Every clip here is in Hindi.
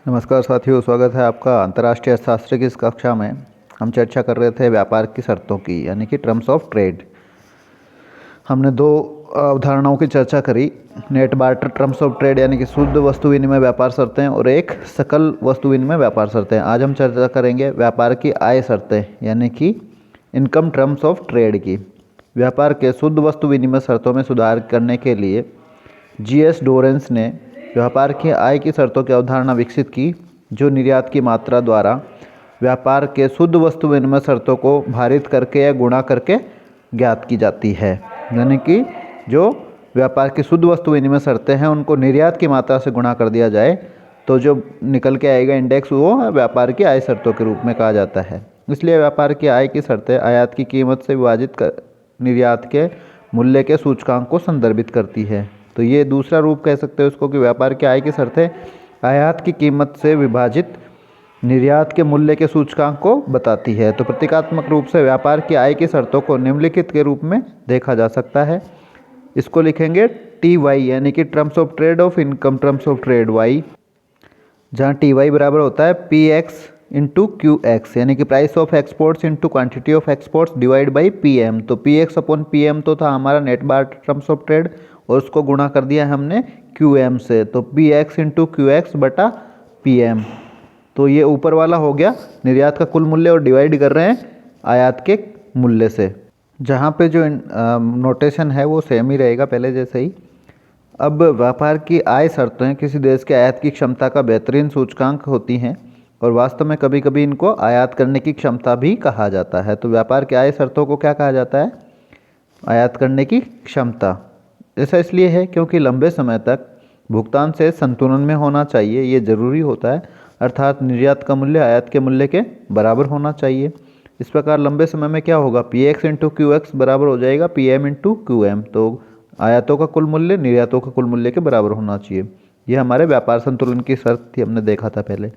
नमस्कार साथियों, स्वागत है आपका अंतर्राष्ट्रीय अर्थशास्त्र की इस कक्षा में। हम चर्चा कर रहे थे व्यापार की शर्तों की, यानी कि टर्म्स ऑफ ट्रेड। हमने दो अवधारणाओं की चर्चा करी, net barter terms of trade यानी कि शुद्ध वस्तु विनिमय व्यापार शर्तें, और एक सकल वस्तु विनिमय व्यापार शर्तें। आज हम चर्चा करेंगे व्यापार की आय शर्तें यानी कि इनकम टर्म्स ऑफ ट्रेड की। व्यापार के शुद्ध वस्तु विनिमय शर्तों में सुधार करने के लिए G.S. डोरेंस ने व्यापार की आय की शर्तों की अवधारणा विकसित की, जो निर्यात की मात्रा द्वारा व्यापार के शुद्ध वस्तु विनिमय शर्तों को भारित करके या गुणा करके ज्ञात की जाती है। यानी कि जो व्यापार की शुद्ध वस्तु विनिमय शर्तें हैं उनको निर्यात की मात्रा से गुणा कर दिया जाए तो जो निकल के आएगा इंडेक्स, वो व्यापार की आय शर्तों के रूप में कहा जाता है। इसलिए व्यापार की आय की शर्तें आयात की कीमत से विभाजित कर निर्यात के मूल्य के सूचकांक को संदर्भित करती है। तो ये दूसरा रूप कह सकते हो इसको कि व्यापार की आय की शर्तें आयात की कीमत से विभाजित निर्यात के मूल्य के सूचकांक को बताती है। तो प्रतीकात्मक रूप से व्यापार की आय की शर्तों को निम्नलिखित के रूप में देखा जा सकता है। इसको लिखेंगे TY यानी कि terms of trade off income terms of trade Y, जहाँ TY बराबर होता है PX इंटू QX यानी कि price of exports into quantity of exports divide by PM। तो PX अपॉन PM तो था हमारा net barter terms of trade, और उसको गुणा कर दिया हमने QM से, तो PX इंटू QX बटा PM। तो ये ऊपर वाला हो गया निर्यात का कुल मूल्य, और डिवाइड कर रहे हैं आयात के मूल्य से। जहाँ पे जो नोटेशन है वो सेम ही रहेगा पहले जैसे ही। अब व्यापार की आय शर्तें किसी देश के आयात की क्षमता का बेहतरीन सूचकांक होती हैं, और वास्तव में कभी कभी इनको आयात करने की क्षमता भी कहा जाता है। तो व्यापार की आय शर्तों को क्या कहा जाता है? आयात करने की क्षमता। ऐसा इसलिए है क्योंकि लंबे समय तक भुगतान से संतुलन में होना चाहिए, ये ज़रूरी होता है। अर्थात निर्यात का मूल्य आयात के मूल्य के बराबर होना चाहिए। इस प्रकार लंबे समय में क्या होगा? PX इंटू QX बराबर हो जाएगा PM इंटू QM। तो आयातों का कुल मूल्य निर्यातों का कुल मूल्य के बराबर होना चाहिए। ये हमारे व्यापार संतुलन की शर्त थी, हमने देखा था पहले।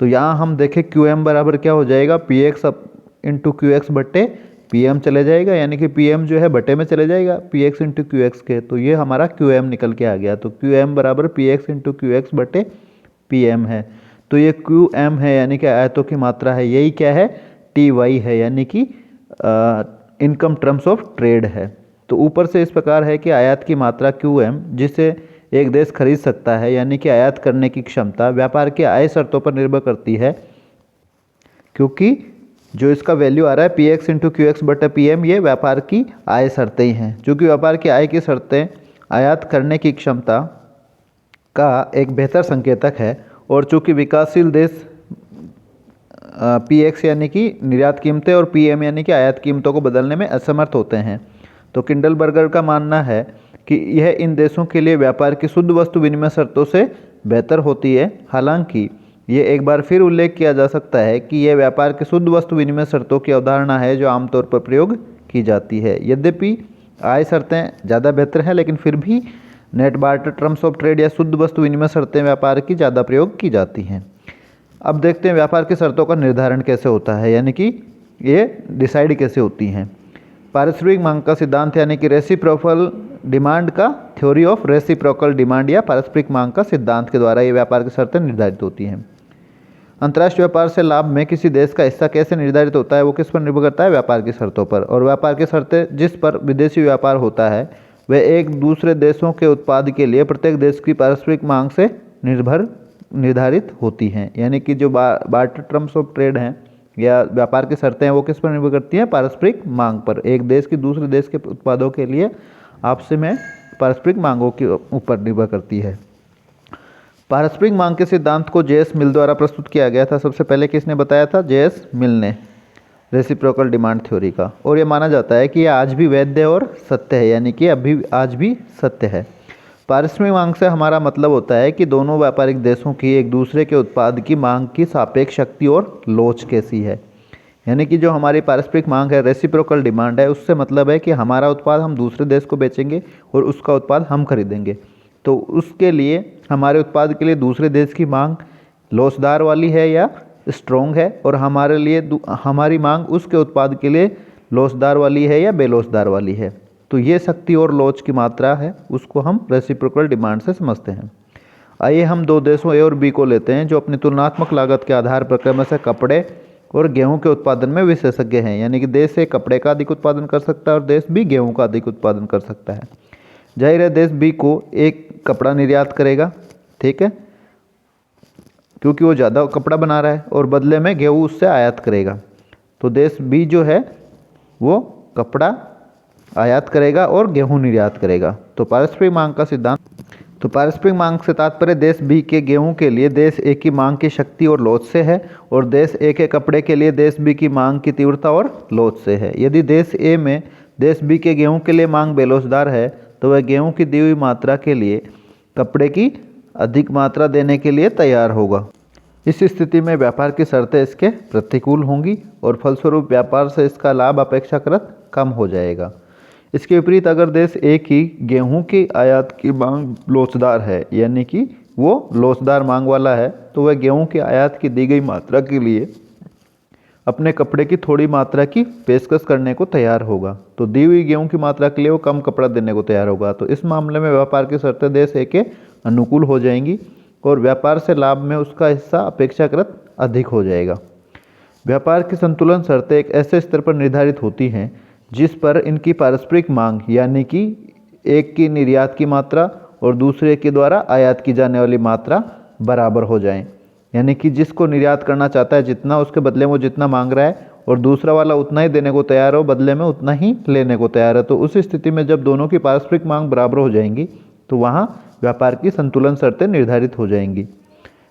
तो यहाँ हम देखें QM बराबर क्या हो जाएगा? PX इंटू QX बट्टे PM चले जाएगा, यानी कि PM जो है बटे में चले जाएगा PX इंटू QX के। तो ये हमारा QM निकल के आ गया। तो QM बराबर PX इंटू QX बटे PM है। तो ये QM है यानी कि आयतों की मात्रा है। यही क्या है? TY है, यानी कि इनकम टर्म्स ऑफ ट्रेड है। तो ऊपर से इस प्रकार है कि आयात की मात्रा QM जिसे एक देश खरीद सकता है, यानी कि आयात करने की क्षमता व्यापार की आय शर्तों पर निर्भर करती है, क्योंकि जो इसका वैल्यू आ रहा है PX इंटू QX बटा PM, ये व्यापार की आय शर्तें ही हैं। चूँकि व्यापार की आय की शर्तें आयात करने की क्षमता का एक बेहतर संकेतक है, और चूँकि विकासशील देश PX यानी कि निर्यात कीमतें और PM यानी कि आयात कीमतों को बदलने में असमर्थ होते हैं, तो किंडलबर्गर का मानना है कि यह इन देशों के लिए व्यापार की शुद्ध वस्तु विनिमय शर्तों से बेहतर होती है। हालांकि ये एक बार फिर उल्लेख किया जा सकता है कि यह व्यापार की शुद्ध वस्तु विनिमय शर्तों की अवधारणा है जो आमतौर पर प्रयोग की जाती है। यद्यपि आय शर्तें ज़्यादा बेहतर हैं, लेकिन फिर भी net barter terms of trade या शुद्ध वस्तु विनिमय शर्तें व्यापार की ज़्यादा प्रयोग की जाती हैं। अब देखते हैं व्यापार की शर्तों का निर्धारण कैसे होता है, यानी कि ये डिसाइड कैसे होती हैं। पारस्परिक मांग का सिद्धांत यानी कि रेसिप्रोकल डिमांड का थ्योरी ऑफ रेसिप्रोकल डिमांड या पारस्परिक मांग का सिद्धांत के द्वारा ये व्यापार की शर्तें निर्धारित होती हैं। अंतर्राष्ट्रीय व्यापार से लाभ में किसी देश का हिस्सा कैसे निर्धारित होता है? वो किस पर निर्भर करता है? व्यापार की शर्तों पर। और व्यापार की शर्तें जिस पर विदेशी व्यापार होता है वह एक दूसरे देशों के उत्पाद के लिए प्रत्येक देश की पारस्परिक मांग से निर्धारित होती हैं। यानी कि जो बार्टर टर्म्स ऑफ ट्रेड हैं या व्यापार की शर्तें हैं, वो किस पर निर्भर करती हैं? पारस्परिक मांग पर। एक देश की दूसरे देश के उत्पादों के लिए आपस में पारस्परिक मांगों के ऊपर निर्भर करती है। पारस्परिक मांग के सिद्धांत को J.S. मिल द्वारा प्रस्तुत किया गया था। सबसे पहले किसने बताया था? J.S. मिल ने, रेसिप्रोकल डिमांड थ्योरी का। और ये माना जाता है कि यह आज भी वैध और सत्य है, यानी कि अभी आज भी सत्य है। पारस्परिक मांग से हमारा मतलब होता है कि दोनों व्यापारिक देशों की एक दूसरे के उत्पाद की मांग की सापेक्ष शक्ति और लोच कैसी है। यानी कि जो हमारी पारस्परिक मांग है, रेसिप्रोकल डिमांड है, उससे मतलब है कि हमारा उत्पाद हम दूसरे देश को बेचेंगे और उसका उत्पाद हम खरीदेंगे। तो उसके लिए हमारे उत्पाद के लिए दूसरे देश की मांग लोचदार वाली है या स्ट्रॉन्ग है, और हमारे लिए हमारी मांग उसके उत्पाद के लिए लोचदार वाली है या बेलोचदार वाली है। तो ये शक्ति और लोच की मात्रा है, उसको हम रेसिप्रोकल डिमांड से समझते हैं। आइए हम दो देशों ए और बी को लेते हैं जो अपनी तुलनात्मक लागत के आधार पर क्रमशः कपड़े और गेहूं के उत्पादन में विशेषज्ञ हैं। यानी कि देश ए कपड़े का अधिक उत्पादन कर सकता है और देश बी गेहूं का अधिक उत्पादन कर सकता है। जाहिर है देश बी को एक कपड़ा निर्यात करेगा, ठीक है, क्योंकि वो ज़्यादा कपड़ा बना रहा है और बदले में गेहूं उससे आयात करेगा। तो देश बी जो है वो कपड़ा आयात करेगा और गेहूं निर्यात करेगा। तो पारस्परिक मांग का सिद्धांत, तो पारस्परिक मांग से तात्पर्य देश बी के गेहूं के लिए देश ए की मांग की शक्ति और लोच से है और देश ए के कपड़े के लिए देश बी की मांग की तीव्रता और लोच से है। यदि देश ए में देश बी के गेहूं के लिए मांग बेलोचदार है तो वह गेहूं की दी हुई मात्रा के लिए कपड़े की अधिक मात्रा देने के लिए तैयार होगा। इस स्थिति में व्यापार की शर्तें इसके प्रतिकूल होंगी और फलस्वरूप व्यापार से इसका लाभ अपेक्षाकृत कम हो जाएगा। इसके विपरीत अगर देश ए की गेहूं की आयात की मांग लोचदार है, यानी कि वो लोचदार मांग वाला है, तो वह गेहूं की आयात की दी गई मात्रा के लिए अपने कपड़े की थोड़ी मात्रा की पेशकश करने को तैयार होगा। तो दी हुई गेहूं की मात्रा के लिए वो कम कपड़ा देने को तैयार होगा। तो इस मामले में व्यापार की शर्तें देश ए के अनुकूल हो जाएंगी और व्यापार से लाभ में उसका हिस्सा अपेक्षाकृत अधिक हो जाएगा। व्यापार की संतुलन शर्तें एक ऐसे स्तर पर निर्धारित होती हैं जिस पर इनकी पारस्परिक मांग, यानी कि एक की निर्यात की मात्रा और दूसरे के द्वारा आयात की जाने वाली मात्रा बराबर हो जाएं। यानी कि जिसको निर्यात करना चाहता है जितना, उसके बदले में वो जितना मांग रहा है और दूसरा वाला उतना ही देने को तैयार हो, बदले में उतना ही लेने को तैयार है। तो उस स्थिति में जब दोनों की पारस्परिक मांग बराबर हो जाएंगी तो वहाँ व्यापार की संतुलन शर्तें निर्धारित हो जाएंगी।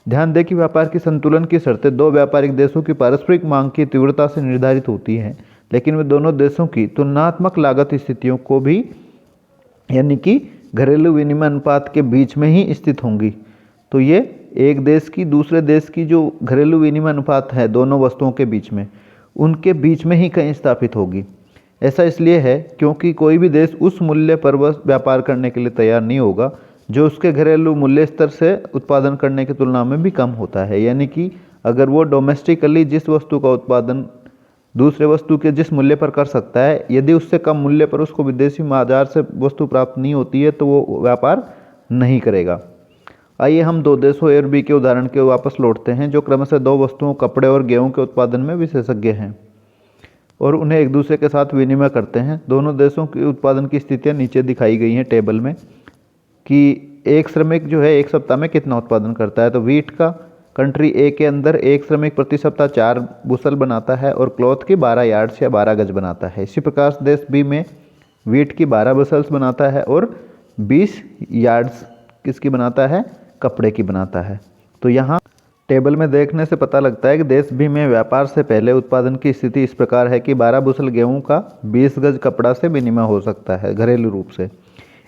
ध्यान दें कि व्यापार की संतुलन की शर्तें दो व्यापारिक देशों की पारस्परिक मांग की तीव्रता से निर्धारित होती हैं, लेकिन वे दोनों देशों की तुलनात्मक लागत स्थितियों को भी, यानी कि घरेलू विनिमय अनुपात के बीच में ही स्थित होंगी। तो ये एक देश की दूसरे देश की जो घरेलू विनिमय अनुपात है दोनों वस्तुओं के बीच में, उनके बीच में ही कहीं स्थापित होगी। ऐसा इसलिए है क्योंकि कोई भी देश उस मूल्य पर व्यापार करने के लिए तैयार नहीं होगा जो उसके घरेलू मूल्य स्तर से उत्पादन करने की तुलना में भी कम होता है। यानी कि अगर वो डोमेस्टिकली जिस वस्तु का उत्पादन दूसरे वस्तु के जिस मूल्य पर कर सकता है, यदि उससे कम मूल्य पर उसको विदेशी बाजार से वस्तु प्राप्त नहीं होती है तो वो व्यापार नहीं करेगा। आइए हम दो देशों ए और बी के उदाहरण के वापस लौटते हैं जो क्रमशः दो वस्तुओं कपड़े और गेहूं के उत्पादन में विशेषज्ञ हैं और उन्हें एक दूसरे के साथ विनिमय करते हैं। दोनों देशों की उत्पादन की स्थितियां नीचे दिखाई गई हैं टेबल में कि एक श्रमिक जो है एक सप्ताह में कितना उत्पादन करता है। तो वीट का कंट्री ए के अंदर एक श्रमिक प्रति सप्ताह 4 बुशल बनाता है और क्लॉथ की 12 यार्ड्स या 12 गज बनाता है। इसी प्रकार देश बी में वीट की 12 बुशल्स बनाता है और 20 यार्ड्स किसकी बनाता है, कपड़े की बनाता है। तो यहाँ टेबल में देखने से पता लगता है कि देश बी में व्यापार से पहले उत्पादन की स्थिति इस प्रकार है कि 12 बुशल गेहूं का 20 गज कपड़ा से विनिमय हो सकता है घरेलू रूप से।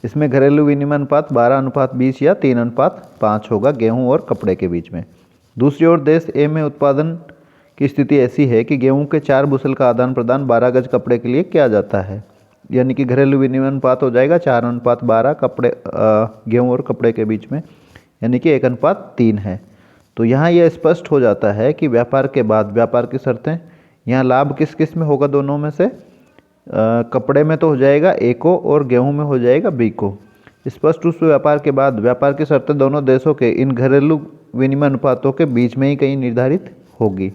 इसमें घरेलू विनिमय अनुपात 12:20 या 3:5 होगा गेहूं और कपड़े के बीच में। दूसरी ओर देश ए में उत्पादन की स्थिति ऐसी है कि गेहूं के 4 बुशल का आदान प्रदान 12 गज कपड़े के लिए किया जाता है। यानी कि घरेलू विनिमय अनुपात हो जाएगा 4:12 कपड़े गेहूं और कपड़े के बीच में, यानी कि 1:3 है। तो यहाँ यह स्पष्ट हो जाता है कि व्यापार के बाद व्यापार की शर्तें, यहाँ लाभ किस किस में होगा, दोनों में से कपड़े में तो हो जाएगा ए को और गेहूं में हो जाएगा बी को। स्पष्ट रूप से व्यापार के बाद व्यापार की शर्तें दोनों देशों के इन घरेलू विनिमय अनुपातों के बीच में ही कहीं निर्धारित होगी।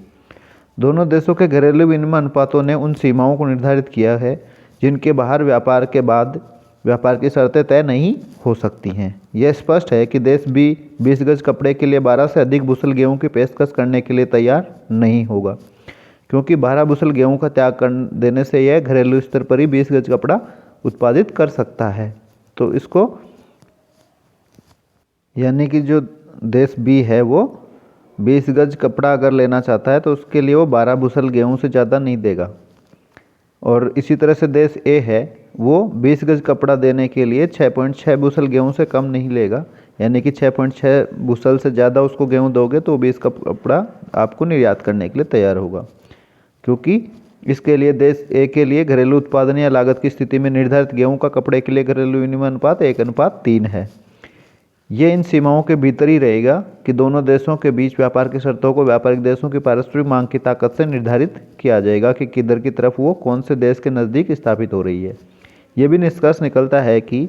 दोनों देशों के घरेलू विनिमय अनुपातों ने उन सीमाओं को निर्धारित किया है जिनके बाहर व्यापार के बाद व्यापार की शर्तें तय नहीं हो सकती हैं। यह स्पष्ट है कि देश बी 20 गज कपड़े के लिए 12 से अधिक बुशल गेहूं की पेशकश करने के लिए तैयार नहीं होगा, क्योंकि 12 बुशल गेहूं का त्याग कर देने से यह घरेलू स्तर पर ही 20 गज कपड़ा उत्पादित कर सकता है। तो इसको, यानी कि जो देश बी है वो 20 गज कपड़ा अगर लेना चाहता है तो उसके लिए वो 12 बुशल गेहूं से ज़्यादा नहीं देगा। और इसी तरह से देश ए है वो 20 गज कपड़ा देने के लिए 6.6 बुशल गेहूं से कम नहीं लेगा। यानी कि 6.6 बुशल से ज़्यादा उसको गेहूं दोगे तो 20 कपड़ा आपको निर्यात करने के लिए तैयार होगा, क्योंकि इसके लिए देश ए के लिए घरेलू उत्पादन या लागत की स्थिति में निर्धारित गेहूं का कपड़े के लिए घरेलू विनिमय अनुपात 1:3 है। ये इन सीमाओं के भीतर ही रहेगा कि दोनों देशों के बीच व्यापार की शर्तों को व्यापारिक देशों की पारस्परिक मांग की ताकत से निर्धारित किया जाएगा कि किधर की तरफ वो कौन से देश के नज़दीक स्थापित हो रही है। ये भी निष्कर्ष निकलता है कि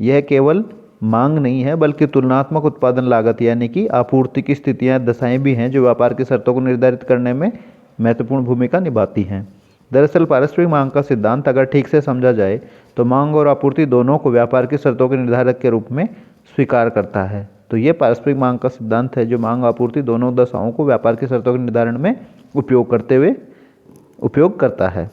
यह केवल मांग नहीं है बल्कि तुलनात्मक उत्पादन लागत यानी कि आपूर्ति की स्थितियां दशाएं भी हैं जो व्यापार की शर्तों को निर्धारित करने में महत्वपूर्ण भूमिका निभाती हैं। दरअसल पारस्परिक मांग का सिद्धांत अगर ठीक से समझा जाए तो मांग और आपूर्ति दोनों को व्यापार की शर्तों के निर्धारक के रूप में स्वीकार करता है। तो ये पारस्परिक मांग का सिद्धांत है जो मांग आपूर्ति दोनों दशाओं को व्यापार की शर्तों के निर्धारण में उपयोग करता है।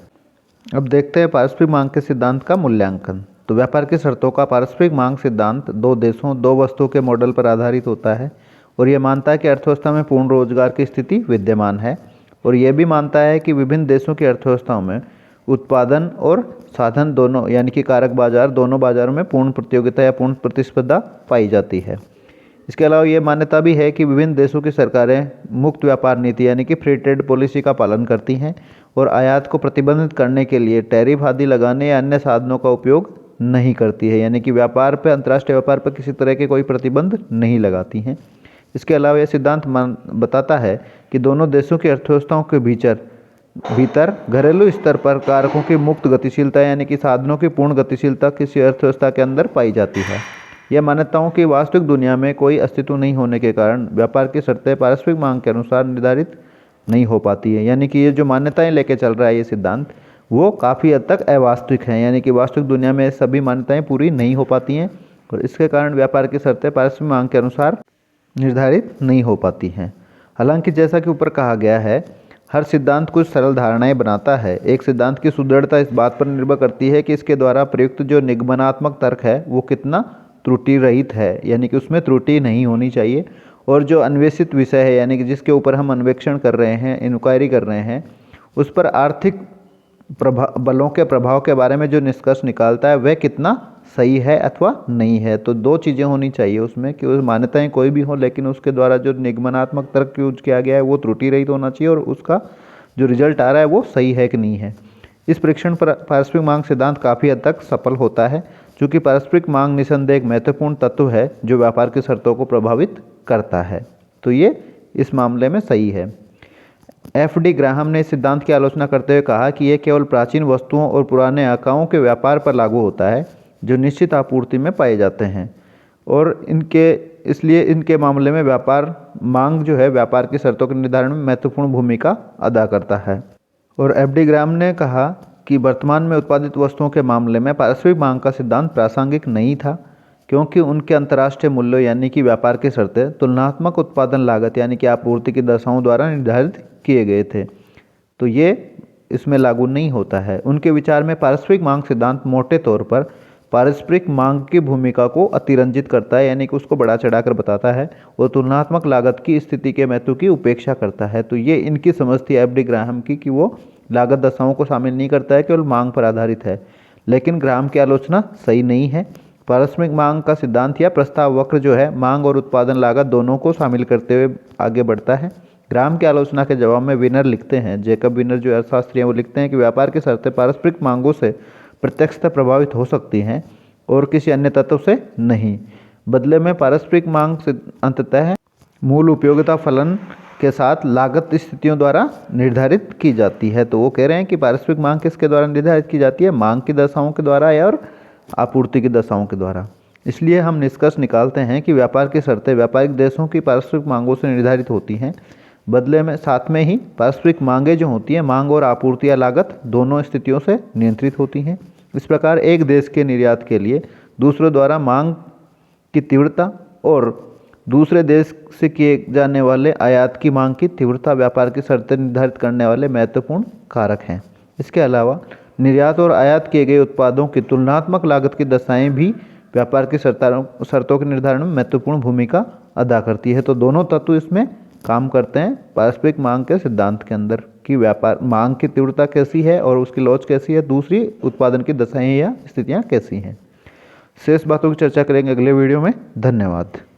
अब देखते हैं पारस्परिक मांग के सिद्धांत का मूल्यांकन। तो व्यापार की शर्तों का पारस्परिक मांग सिद्धांत दो देशों दो वस्तुओं के मॉडल पर आधारित होता है और यह मानता है कि अर्थव्यवस्था में पूर्ण रोजगार की स्थिति विद्यमान है और यह भी मानता है कि विभिन्न देशों की अर्थव्यवस्थाओं में उत्पादन और साधन दोनों यानी कि कारक बाजार दोनों बाजारों में पूर्ण प्रतियोगिता या पूर्ण प्रतिस्पर्धा पाई जाती है। इसके अलावा ये मान्यता भी है कि विभिन्न देशों की सरकारें मुक्त व्यापार नीति यानी कि फ्री ट्रेड पॉलिसी का पालन करती हैं और आयात को प्रतिबंधित करने के लिए टैरिफ आदि लगाने या अन्य साधनों का उपयोग नहीं करती है, यानी कि व्यापार पर अंतर्राष्ट्रीय व्यापार पर किसी तरह के कोई प्रतिबंध नहीं लगाती हैं। इसके अलावा यह सिद्धांत बताता है कि दोनों देशों की अर्थव्यवस्थाओं के भीतर घरेलू स्तर पर कारकों की मुक्त गतिशीलता यानी कि साधनों की पूर्ण गतिशीलता किसी अर्थव्यवस्था के अंदर पाई जाती है। यह मान्यताओं की वास्तविक दुनिया में कोई अस्तित्व नहीं होने के कारण व्यापार की शर्तें पारस्परिक मांग के अनुसार निर्धारित नहीं हो पाती है। यानी कि ये जो मान्यताएं लेके चल रहा है ये सिद्धांत वो काफ़ी हद तक अवास्तविक हैं, यानी कि वास्तविक दुनिया में सभी मान्यताएं पूरी नहीं हो पाती हैं और इसके कारण व्यापार की शर्तें पारस्परिक मांग के अनुसार निर्धारित नहीं हो पाती हैं। हालांकि जैसा कि ऊपर कहा गया है, हर सिद्धांत कुछ सरल धारणाएं बनाता है। एक सिद्धांत की सुदृढ़ता इस बात पर निर्भर करती है कि इसके द्वारा प्रयुक्त जो निगमनात्मक तर्क है वो कितना त्रुटि रहित है, यानी कि उसमें त्रुटि नहीं होनी चाहिए, और जो अन्वेषित विषय है यानी कि जिसके ऊपर हम अन्वेषण कर रहे हैं, इंक्वायरी कर रहे हैं, उस पर आर्थिक बलों के प्रभाव के बारे में जो निष्कर्ष निकालता है वह कितना सही है अथवा नहीं है। तो दो चीज़ें होनी चाहिए उसमें कि उस मान्यताएं कोई भी हो लेकिन उसके द्वारा जो निगमनात्मक तर्क यूज किया गया है वो त्रुटि रहित होना चाहिए और उसका जो रिजल्ट आ रहा है वो सही है कि नहीं है। इस परीक्षण पर पारस्परिक मांग सिद्धांत काफ़ी हद तक सफल होता है, क्योंकि पारस्परिक मांग निसंदेह एक महत्वपूर्ण तत्व है जो व्यापार की शर्तों को प्रभावित करता है। तो ये इस मामले में सही है। एफ.डी. ग्राहम ने इस सिद्धांत की आलोचना करते हुए कहा कि यह केवल प्राचीन वस्तुओं और पुराने आकाओं के व्यापार पर लागू होता है जो निश्चित आपूर्ति में पाए जाते हैं और इसलिए इनके मामले में व्यापार मांग जो है व्यापार की शर्तों के निर्धारण में महत्वपूर्ण भूमिका अदा करता है। और एफ.डी. ग्राहम ने कहा कि वर्तमान में उत्पादित वस्तुओं के मामले में पारस्परिक मांग का सिद्धांत प्रासंगिक नहीं था, क्योंकि उनके अंतर्राष्ट्रीय मूल्यों यानी कि व्यापार की शर्तें तुलनात्मक उत्पादन लागत यानी कि आपूर्ति की दशाओं द्वारा निर्धारित किए गए थे, तो ये इसमें लागू नहीं होता है। उनके विचार में पारस्परिक मांग सिद्धांत मोटे तौर पर पारस्परिक मांग की भूमिका को अतिरंजित करता है, यानी कि उसको बढ़ा चढ़ाकर बताता है और तुलनात्मक लागत की स्थिति के महत्व की उपेक्षा करता है। तो ये इनकी समझ थी एफ.डी. ग्राहम की कि वो लागत दशाओं को शामिल नहीं करता है, केवल मांग पर आधारित है। लेकिन ग्राहम की आलोचना सही नहीं है। पारस्परिक मांग का सिद्धांत या प्रस्ताव वक्र जो है मांग और उत्पादन लागत दोनों को शामिल करते हुए आगे बढ़ता है। ग्राहम की आलोचना के जवाब में विनर लिखते हैं, जेकब विनर जो अर्थशास्त्री हैं वो लिखते हैं कि व्यापार की शर्तें पारस्परिक मांगों से प्रत्यक्षतः प्रभावित हो सकती हैं और किसी अन्य तत्व से नहीं। बदले में पारस्परिक मांग अंततः मूल उपयोगिता फलन के साथ लागत स्थितियों द्वारा निर्धारित की जाती है। तो वो कह रहे हैं कि पारस्परिक मांग किसके द्वारा निर्धारित की जाती है, मांग की दशाओं के द्वारा या और आपूर्ति की दशाओं के द्वारा। इसलिए हम निष्कर्ष निकालते हैं कि व्यापार की शर्तें व्यापारिक देशों की पारस्परिक मांगों से निर्धारित होती हैं। बदले में साथ में ही पारस्परिक मांगें जो होती हैं मांग और आपूर्ति या लागत दोनों स्थितियों से नियंत्रित होती हैं। इस प्रकार एक देश के निर्यात के लिए दूसरे द्वारा मांग की तीव्रता और दूसरे देश से किए जाने वाले आयात की मांग की तीव्रता व्यापार की शर्तें निर्धारित करने वाले महत्वपूर्ण कारक हैं। इसके अलावा निर्यात और आयात किए गए उत्पादों की तुलनात्मक लागत की दशाएं भी व्यापार की शर्तों के निर्धारण में महत्वपूर्ण भूमिका अदा करती है। तो दोनों तत्व इसमें काम करते हैं पारस्परिक मांग के सिद्धांत के अंदर कि व्यापार मांग की तीव्रता कैसी है और उसकी लॉज कैसी है, दूसरी उत्पादन की दशाएं या स्थितियां कैसी हैं। शेष बातों की चर्चा करेंगे अगले वीडियो में। धन्यवाद।